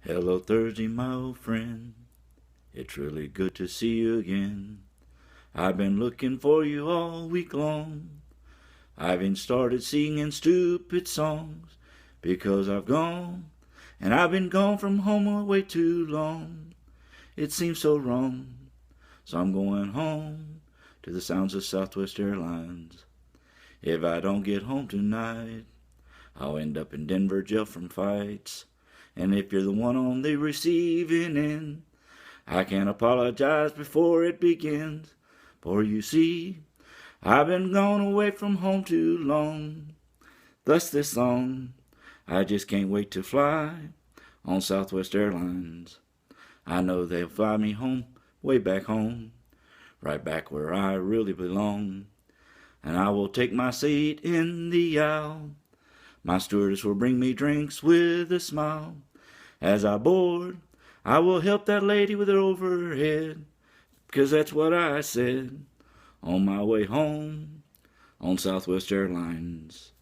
Hello Thursday, my old friend. It's really good to see you again. I've been looking for you all week long. I've even started singing stupid songs because I've gone, and I've been gone from home way too long. It seems so wrong, so I'm going home to the sounds of Southwest Airlines. If I don't get home tonight, I'll end up in Denver jail from fights. And if you're the one on the receiving end, I can't apologize before it begins. For you see, I've been gone away from home too long. Thus this song, I just can't wait to fly on Southwest Airlines. I know they'll fly me home, way back home, right back where I really belong. And I will take my seat in the aisle. My stewardess will bring me drinks with a smile. As I board, I will help that lady with her overhead, because that's what I said on my way home on Southwest Airlines.